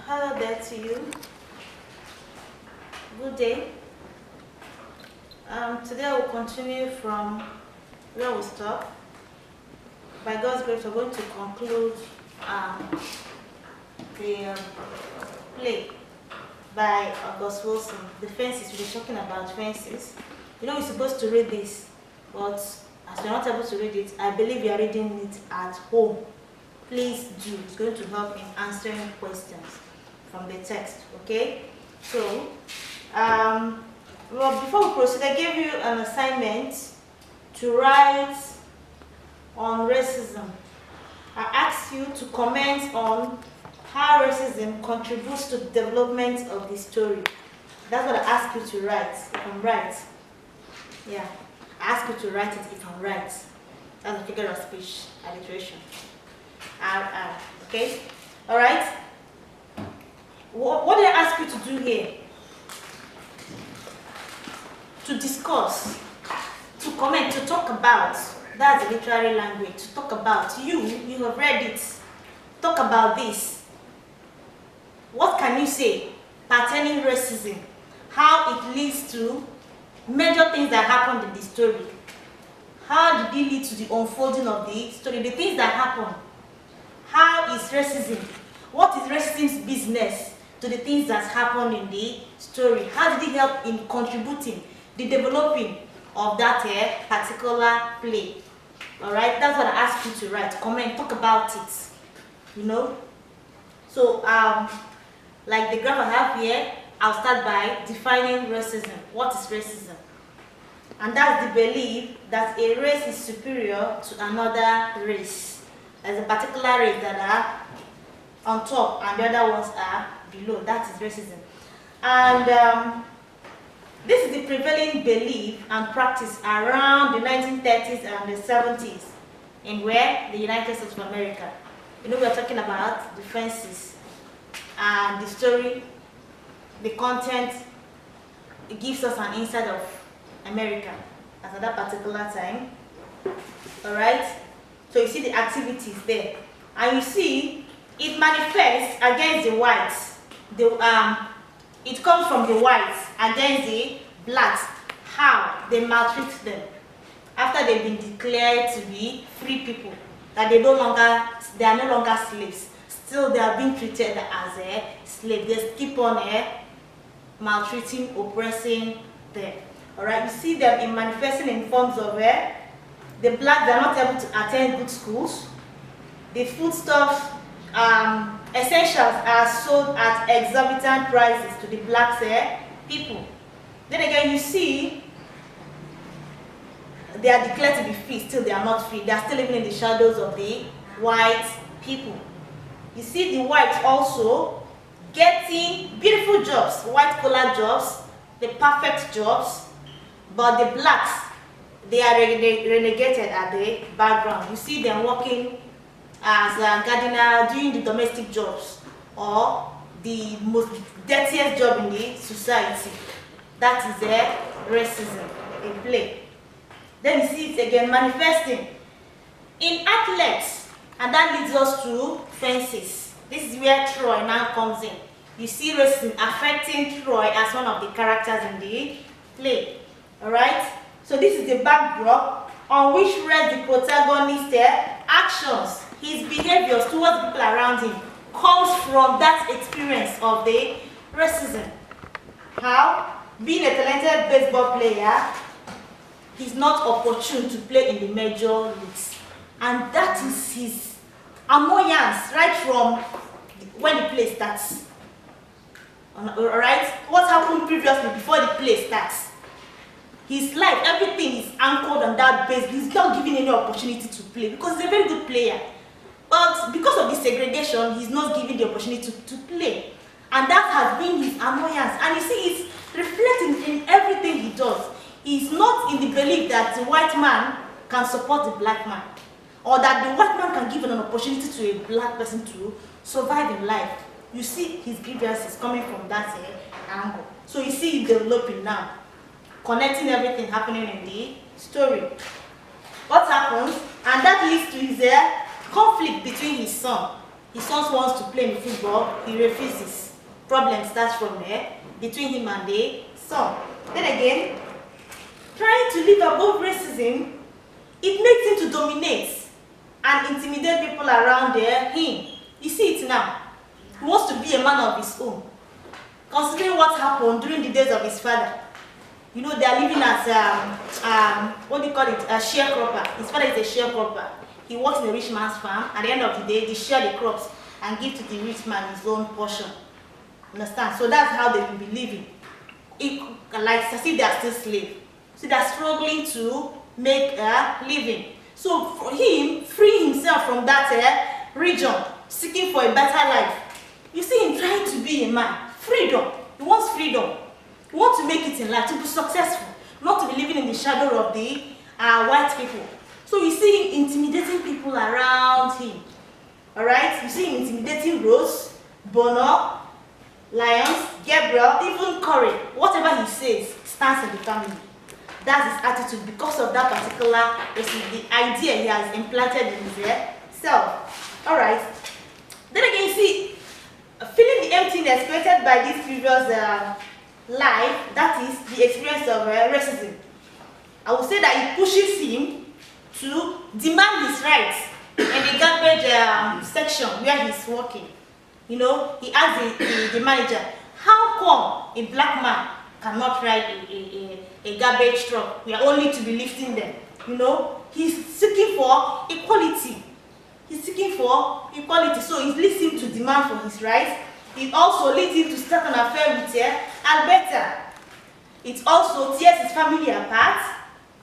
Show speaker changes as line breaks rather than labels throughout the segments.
Hello there to you. Good day. Today we'll continue from where we stopped. By God's grace, we're going to conclude the play by August Wilson, The Fences. We're talking about fences. You know, we're supposed to read this, but as you're not able to read it, I believe you are reading it at home. Please do. It's going to help in answering questions from the text, okay? So, well, before we proceed, I gave you an assignment to write on racism. I asked you to comment on how racism contributes to the development of the story. That's what I asked you to write, if I'm right. Yeah, I asked you to write it if I'm right. That's a figure of speech, alliteration. Okay? Alright? What did I ask you to do here? To discuss, to comment, to talk about. That's the literary language. To talk about. You have read it. Talk about this. What can you say pertaining racism? How it leads to major things that happened in the story. How did it lead to the unfolding of the story? The things that happen. How is racism? What is racism's business to the things that happened in the story? How did it help in contributing the developing of that particular play? Alright, that's what I asked you to write. Comment, talk about it. You know? So, like the graph I have here, I'll start by defining racism. What is racism? And that's the belief that a race is superior to another race. There's a particular race that are on top and the other ones are below. That is racism. And this is the prevailing belief and practice around the 1930s and the 70s in where? The United States of America. You know, we're talking about the fences and the story, the content. It gives us an insight of America at that particular time. Alright? So you see the activities there. And you see it manifests against the whites. It comes from the whites against the blacks. How? They maltreat them. After they've been declared to be free people, that they are no longer slaves. Still they are being treated as a slave. They keep on maltreating, oppressing them. Alright, you see them in manifesting in forms of the blacks are not able to attend good schools. The foodstuffs, essentials are sold at exorbitant prices to the black people. Then again, you see they are declared to be free, still they are not free. They are still living in the shadows of the white people. You see the whites also getting beautiful jobs, white-collar jobs, the perfect jobs, but the blacks, they are renegated at the background. You see them working as a gardener, doing the domestic jobs, or the most dirtiest job in the society. That is racism in play. Then you see it again manifesting in athletes, and that leads us to fences. This is where Troy now comes in. You see racism affecting Troy as one of the characters in the play. Alright? So this is the backdrop on which rests the protagonist's actions. His behaviors towards people around him comes from that experience of the racism. How? Being a talented baseball player, he's not opportune to play in the major leagues. And that is his annoyance right from when the play starts. Alright? What happened previously before the play starts? His life, everything is anchored on that base. He's not given any opportunity to play because he's a very good player. But because of the segregation, he's not given the opportunity to play. And that has been his annoyance. And you see, it's reflecting in everything he does. He's not in the belief that the white man can support the black man, or that the white man can give an opportunity to a black person to survive in life. You see his grievances coming from that angle. So you see it developing now, connecting everything happening in the story. What happens? And that leads to his conflict between his son. his son wants to play football, he refuses. Problem starts from there between him and the son. Then again, trying to live above racism, it makes him to dominate and intimidate people around him. You see it now. He wants to be a man of his own. Considering what happened during the days of his father. You know, they are living as what do you call it? A sharecropper. His father is a sharecropper. He works in a rich man's farm. At the end of the day, they share the crops and give to the rich man his own portion. Understand? So that's how they will be living. Like as if they are still slaves. So they are struggling to make a living. So for him, freeing himself from that region, seeking for a better life. You see him trying to be a man. Freedom. He wants freedom. He wants to make it in life, to be successful, not to be living in the shadow of the white people. So you see him intimidating people around him. Alright? You see him intimidating Rose, Bono, Lions, Gabriel, even Corey. Whatever he says stands in the family. That's his attitude because of that particular the idea he has implanted in himself. Alright. Then again, you see, feeling the emptiness created by this previous life, that is the experience of racism. I would say that it pushes him to demand his rights in the garbage section where he's working. You know, he asks the manager, how come a black man cannot ride a garbage truck? We are only to be lifting them. You know, he's seeking for equality. He's seeking for equality, so it leads him to demand for his rights. It also leads him to start an affair with Alberta. It also tears his family apart.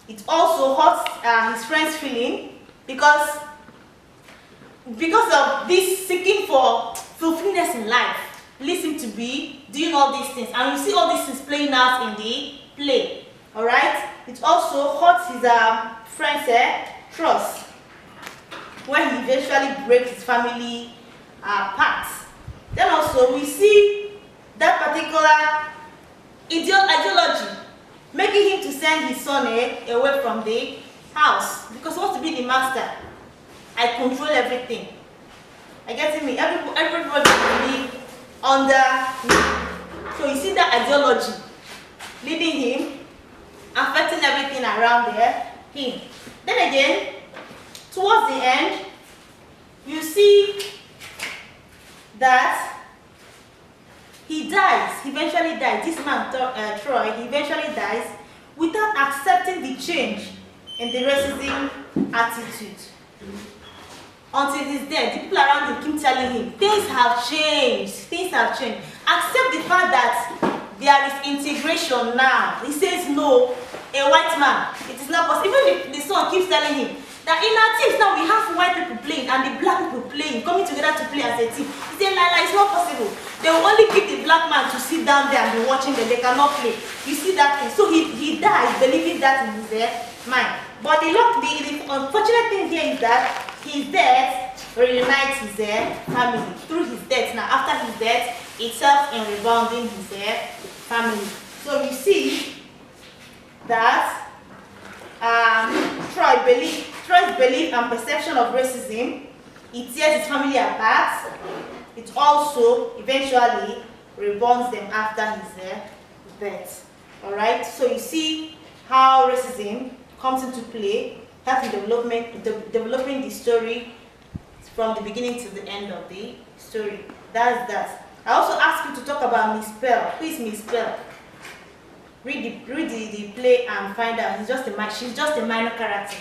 It also hurts his friends' feeling because of this seeking for fulfillment in life leads him to be doing all these things. And you see all these things playing out in the play. Alright? It also hurts his friends' trust when he eventually breaks his family apart. Then also we see that particular ideology making him to send his son away from the house because he wants to be the master. I control everything. I get me? Everybody will be under me. So you see that ideology leading him, affecting everything around him. Then again, towards the end, you see that he dies, he eventually dies. This man, Troy, he eventually dies without accepting the change in the racism attitude. Until he's dead, the people around him keep telling him, things have changed, things have changed. Accept the fact that there is integration now. He says no, a white man, it is not possible. Even if the son keeps telling him that in our teams now we have white people playing and the black people playing, coming together to play as a team. He said, Lila, it's not possible. They will only keep the black man to sit down there and be watching them. They cannot play. You see that thing. So he dies believing that in his mind. But the unfortunate thing here is that his death reunites his family. Through his death. Now, after his death, it helps in rebounding his family. So you see that Troy's belief and perception of racism, it tears his family apart. It also eventually reborns them after his death. Alright, so you see how racism comes into play, helps in developing the story from the beginning to the end of the story. That's that. I also asked you to talk about Miss Pearl. Who is Miss Pearl? Read the play and find out. She's just a minor character.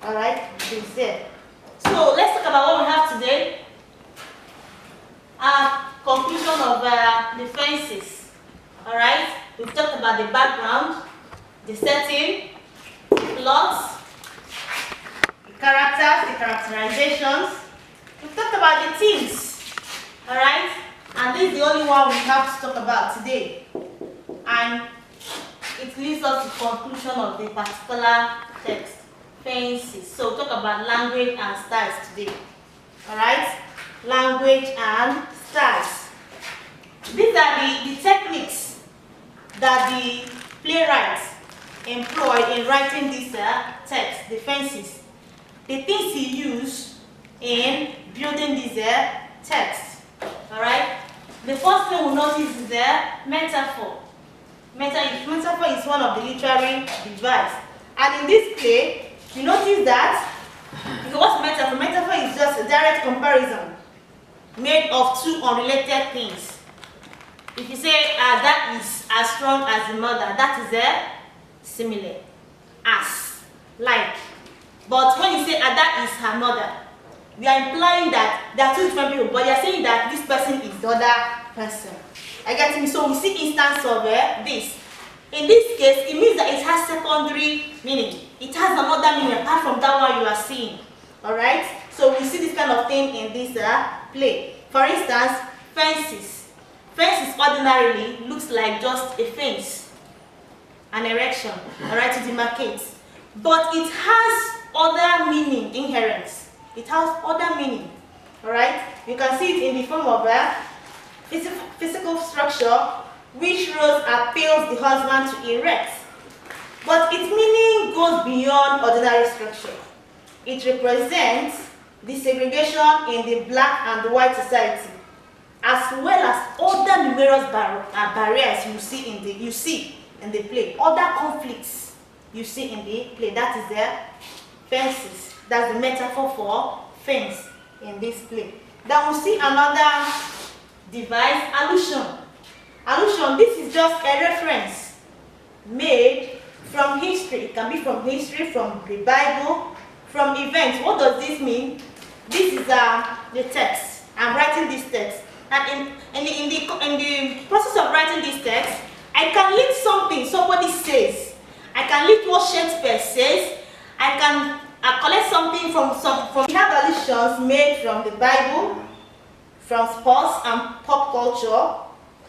Alright? She's there. So let's talk about what we have today. Conclusion of the fences. Alright? We've talked about the background, the setting, the plots, the characters, the characterizations. We've talked about the themes. Alright? And this is the only one we have to talk about today. And it leads us to the conclusion of the particular text, fences. So talk about language and styles today. Alright? Language and styles. These are the techniques that the playwright employed in writing this text, the fences. The things he used in building this text. Alright? The first thing we'll notice is the metaphor. Metaphor is one of the literary device. And in this play, you notice that, what's metaphor? Metaphor is just a direct comparison made of two unrelated things. If you say that is as strong as the mother, that is a simile. As, like. But when you say that is her mother, we are implying that there are two different people, but they are saying that this person is the other person. I get me? So we see instance of this. In this case, it means that it has secondary meaning. It has another meaning apart from that one you are seeing. Alright? So we see this kind of thing in this play. For instance, fences. Fences ordinarily looks like just a fence, an erection, alright, to demarcate. But it has other meaning inherent. It has other meaning. Alright? You can see it in the form of a physical structure which rose appeals the husband to erect. But its meaning goes beyond ordinary structure. It represents the segregation in the black and white society, as well as other numerous barriers you see in the play, other conflicts you see in the play. That is the fences. That's the metaphor for fence in this play. Then we see another device, allusion. Allusion, this is just a reference made from history. It can be from history, from the Bible, from events. What does this mean? This is the text. I'm writing this text. And in the process of writing this text, I can link something somebody says. I can link what Shakespeare says. I can collect something from. We have allusions made from the Bible, from sports and pop culture.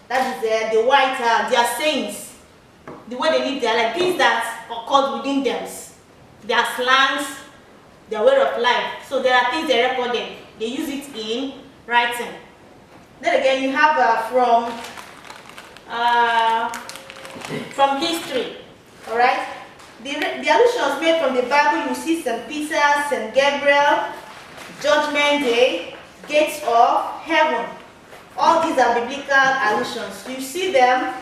That is the white, their sayings, the way they live their life, things that occur within them, their slangs, their way of life. So there are things they recorded. They use it in writing. Then again, you have from history. All right. The allusions made from the Bible, you see St. Peter, St. Gabriel, Judgment Day, Gates of Heaven. All these are biblical allusions. You see them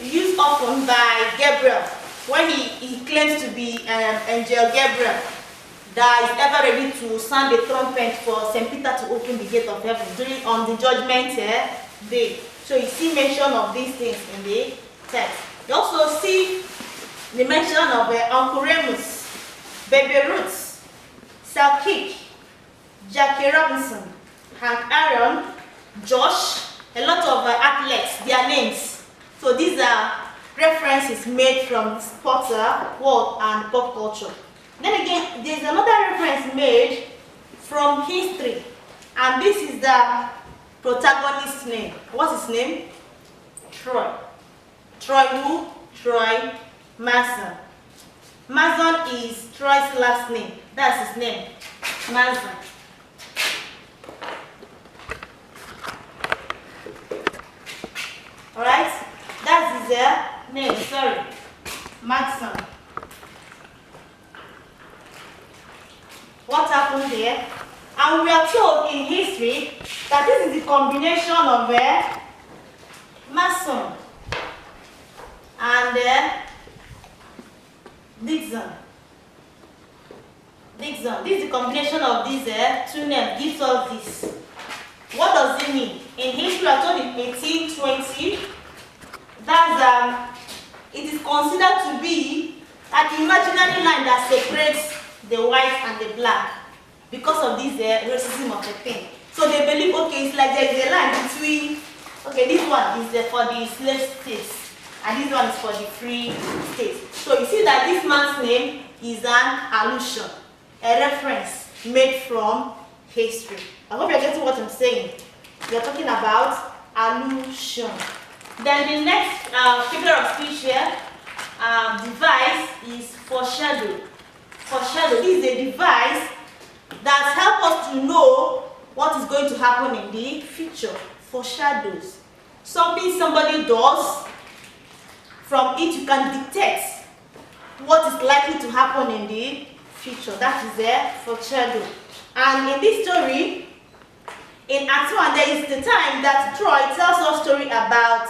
used often by Gabriel when he claims to be angel Gabriel that is ever ready to sound the trumpet for St. Peter to open the gate of heaven on the Judgment Day. So you see mention of these things in the text. You also see the mention of Uncle Remus, Baby Ruth, Sal Kick, Jackie Robinson, Hank Aaron, Josh, a lot of athletes, their names. So these are references made from sports world and pop culture. Then again, there's another reference made from history, and this is the protagonist's name. What's his name? Troy. Troy who? Troy Mason. Mason is Troy's last name. That's his name. Mason. Alright? That's his name, sorry. Mason. What happened here? And we are told in history that this is the combination of Mason and Dixon. Dixon. This is the combination of these two names gives us this. What does it mean? In history, I told in 1820, that it is considered to be an imaginary line that separates the white and the black because of this racism of the thing. So they believe, okay, it's like there is a line between, okay, this one is for the slave states and this one is for the free states. So you see that this man's name is an allusion, a reference made from history. I hope you're getting what I'm saying. We are talking about allusion. Then the next figure of speech here, device is foreshadow. Foreshadow. This is a device that helps us to know what is going to happen in the future. Foreshadows. Something somebody does, from it you can detect what is likely to happen in the future. That is a foreshadow. And in this story, In Act 1, there is the time that Troy tells us a story about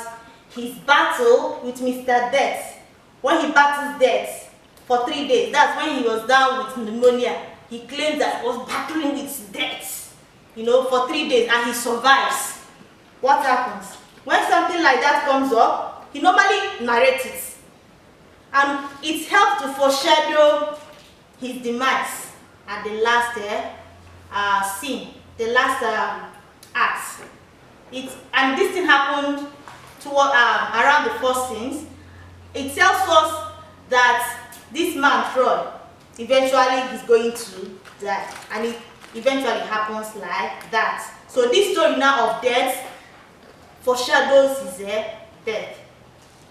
his battle with Mr. Death. When he battles Death for 3 days, that's when he was down with pneumonia. He claims that he was battling with Death, you know, for 3 days, and he survives. What happens? When something like that comes up, he normally narrates it. And it helps to foreshadow his demise at the last scene, the last act. And this thing happened toward, around the first scenes. It tells us that this man, Troy, eventually is going to die. And it eventually happens like that. So this story now of death foreshadows his death.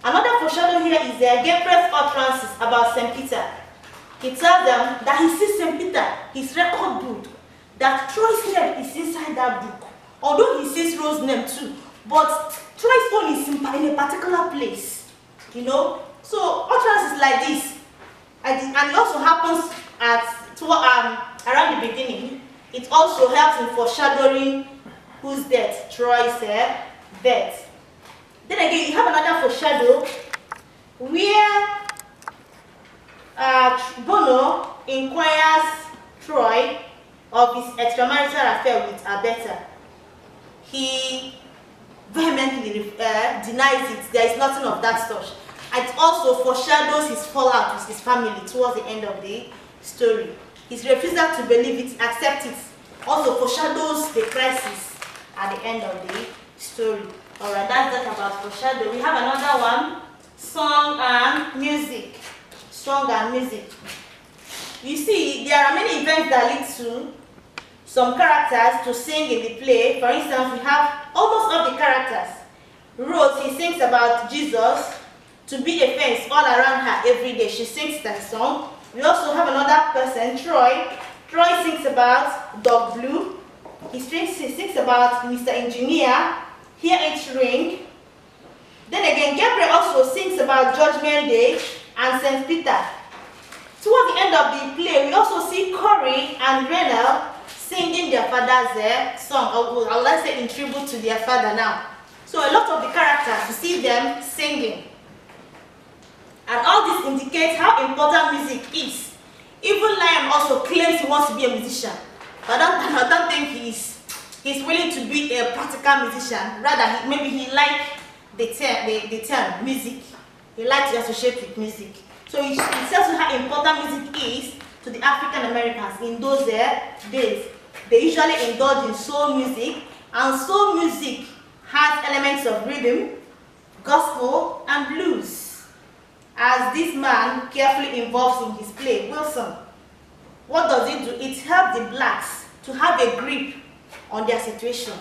Another foreshadow here is Gabriel's utterances about St. Peter. He tells them that he sees St. Peter, his record book, that Troy's name is inside that book. Although he sees Rose's name too, but Troy's own is in a particular place. You know? So utterances like this, and it also happens around the beginning. It also helps in foreshadowing whose death? Troy's death. Then again, you have another foreshadow where Bono inquires Troy of his extramarital affair with Abeta. He vehemently denies it. There is nothing of that sort. It also foreshadows his fallout with his family towards the end of the story. His refusal to believe it, accept it, also foreshadows the crisis at the end of the story. Alright, that's that about foreshadow. We have another one, song and music. Song and music. You see, there are many events that lead to some characters to sing in the play. For instance, we have almost all the characters. Rose, he sings about Jesus to be a fence all around her every day. She sings that song. We also have another person, Troy. Troy sings about Dog Blue. He sings about Mr. Engineer. Here it's Ring. Then again, Gabriel also sings about Judgment Day and St. Peter. Towards the end of the play, we also see Corey and Renel singing their father's song, or let's say in tribute to their father now. So a lot of the characters, you see them singing. And all this indicates how important music is. Even Liam also claims he wants to be a musician. But I don't think he's willing to be a practical musician. Rather, maybe he likes the term music. He likes to associate with music. So it tells you how important music is to the African Americans in those days. They usually indulge in soul music, and soul music has elements of rhythm, gospel, and blues. As this man carefully involves in his play, Wilson, what does it do? It helps the blacks to have a grip on their situation,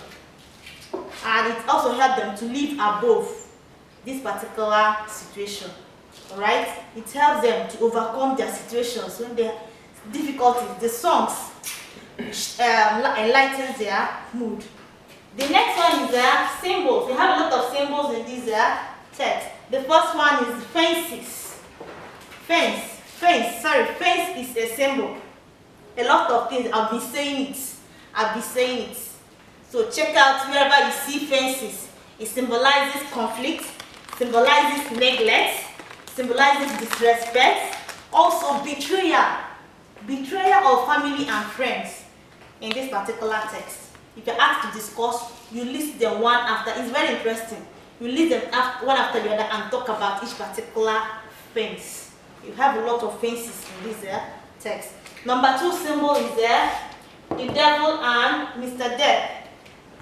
and it also helps them to live above this particular situation. Alright? It helps them to overcome their situations when they have difficulties. The songs enlightens their mood. The next one is symbols. We have a lot of symbols in this text. The first one is fences. Fence is a symbol. A lot of things, I've been saying it. So check out wherever you see fences. It symbolizes conflict, symbolizes neglect, symbolizes disrespect, also betrayal of family and friends in this particular text. If you're asked to discuss, you list them one after. It's very interesting. You list them one after the other and talk about each particular fence. You have a lot of fences in this text. Number 2 symbol is the devil and Mr. Death.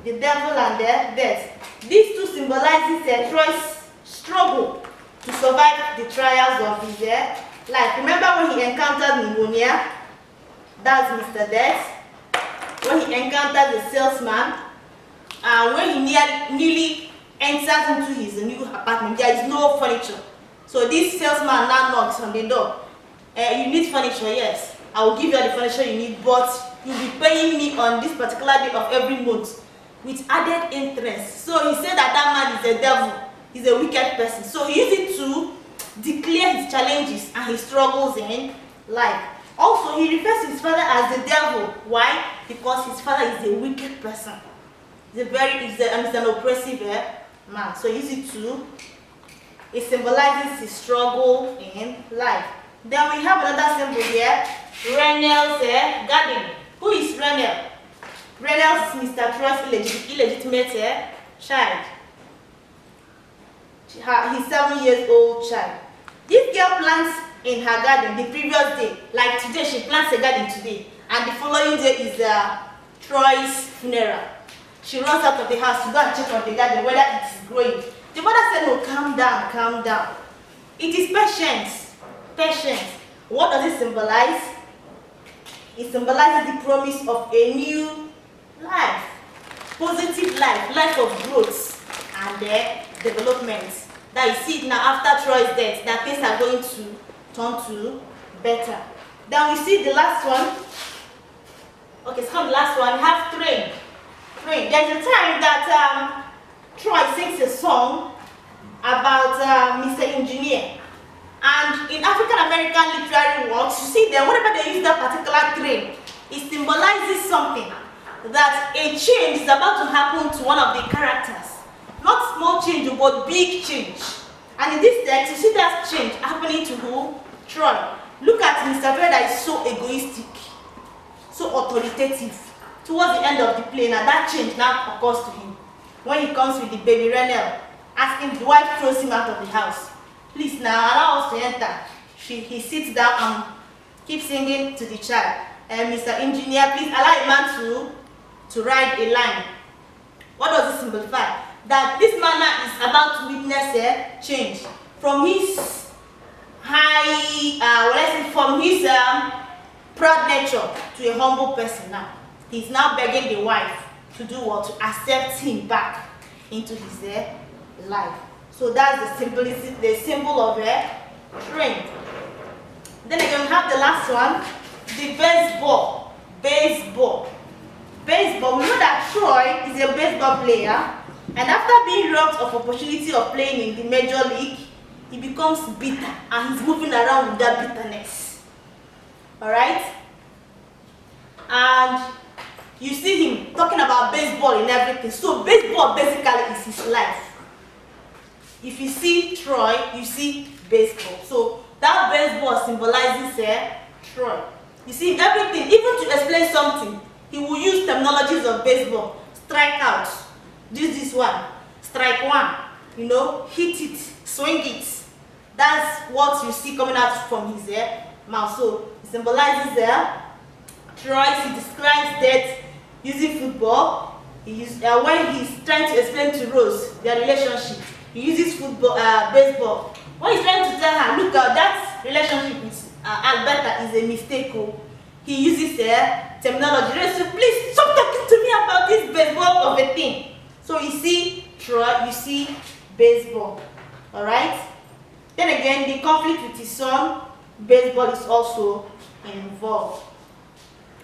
The devil and the death. These two symbolizes Troy's struggle to survive the trials of his life. Remember when he encountered pneumonia? That's Mr. Death. When he encountered the salesman, and when he nearly enters into his new apartment, there is no furniture. So this salesman now knocks on the door. You need furniture, yes. I will give you the furniture you need, but you'll be paying me on this particular day of every month with added interest. So he said that that man is a devil. He's a wicked person. So he used it to declare his challenges and his struggles in life. Also, he refers to his father as the devil. Why? Because his father is a wicked person. It's an oppressive man. So use it to. It symbolizes his struggle in life. Then we have another symbol here, Renel's garden. Who is Renel? Renel is Mr. Troy's illegitimate child. His 7-year-old child. This girl plants in her garden the previous day. Like today, she plants a garden today. And the following day is Troy's funeral. She runs out of the house to go and check on the garden whether it is growing. The mother said, no, calm down, calm down. It is patience. Patience. What does it symbolize? It symbolizes the promise of a new life. Positive life, life of growth and development. That you see it now after Troy's death, that things are going to turn to better. Then we see the last one. Okay, so the last one, we have train. Train. There's a time that Troy sings a song about Mr. Engineer. And in African American literary works, you see that whenever they use that particular train, it symbolizes something. That a change is about to happen to one of the characters. Not small change, but big change. And in this text, you see that change happening to who? Troy. Look at Mr. Troy that is so egoistic, so authoritative. Towards the end of the play, now that change now occurs to him. When he comes with the baby Renel, asking the wife throws him out of the house. Please now allow us to enter. He sits down and keeps singing to the child. Mr. Engineer, please allow a man to ride a line. What does it simplify? That this man is about to witness a change from his from his proud nature to a humble person now. He's now begging the wife to do what? To accept him back into his life. So that's the symbol of a train. Then again, we have the last one, the baseball. Baseball. Baseball. We know that Troy is a baseball player, and after being robbed of opportunity of playing in the major league, he becomes bitter, and he's moving around with that bitterness. All right? And you see him talking about baseball and everything. So baseball basically is his life. If you see Troy, you see baseball. So that baseball symbolizes Troy. You see everything, even to explain something, he will use terminologies of baseball. Strike out, do this one, strike one, hit it, swing it. That's what you see coming out from his mouth. So it symbolizes Troy. He describes that using football. When he's trying to explain to Rose their relationship, he uses baseball. When he's trying to tell her, look, that relationship with Alberta is a mistake. He uses terminology. So please stop talking to me about this baseball of a thing. So you see Troy, you see baseball. All right. Then again, the conflict with his son, baseball is also involved.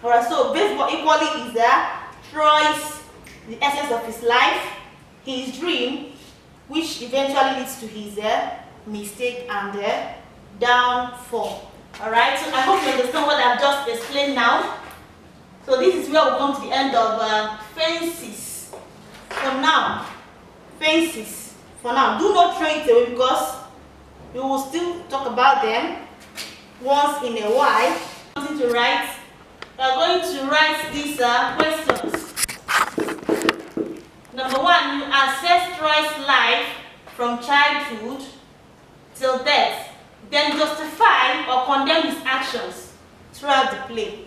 All right. So baseball equally is Troy's the essence of his life, his dream, which eventually leads to his mistake and downfall. Alright, so I hope you understand what I've just explained now. So this is where we come to the end of fences. For now, fences. For now, do not throw it away because we will still talk about them once in a while. Something to write. We are going to write these questions. Number one, you assess Troy's life from childhood till death. Then justify or condemn his actions throughout the play.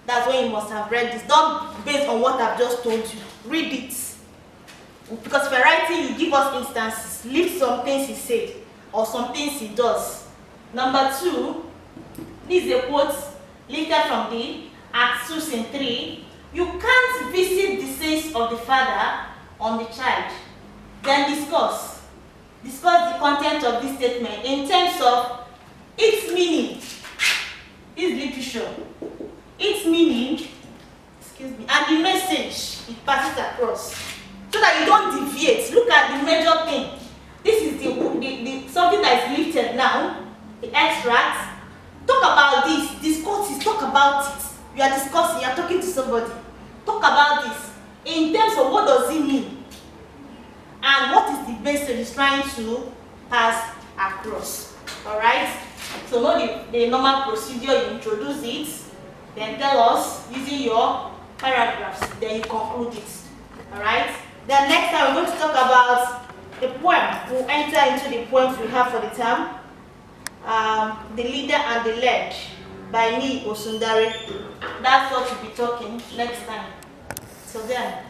That's when you must have read this. Not based on what I've just told you. Read it. Because for writing, you give us instances. Leave some things he said or some things he does. Number two, this is a quote lifted from the Acts 2 scene 3. You can't visit the sins of the father on the child. Then discuss the content of this statement in terms of its meaning, its literature, its meaning, and the message it passes across, so that you don't deviate. Look at the major thing. This is the something that is lifted now, the extract. Talk about this. Discuss it. Talk about it. You are discussing. You are talking to somebody. Talk about this. in terms of what does it mean and what is the message it's trying to pass across. Alright? So know the normal procedure. You introduce it, then tell us using your paragraphs, then you conclude it. Alright? Then next time we're going to talk about the poem. We'll enter into the poems we have for the term. The Leader and the Led by Ni Osundare. That's what we'll be talking next time. So then.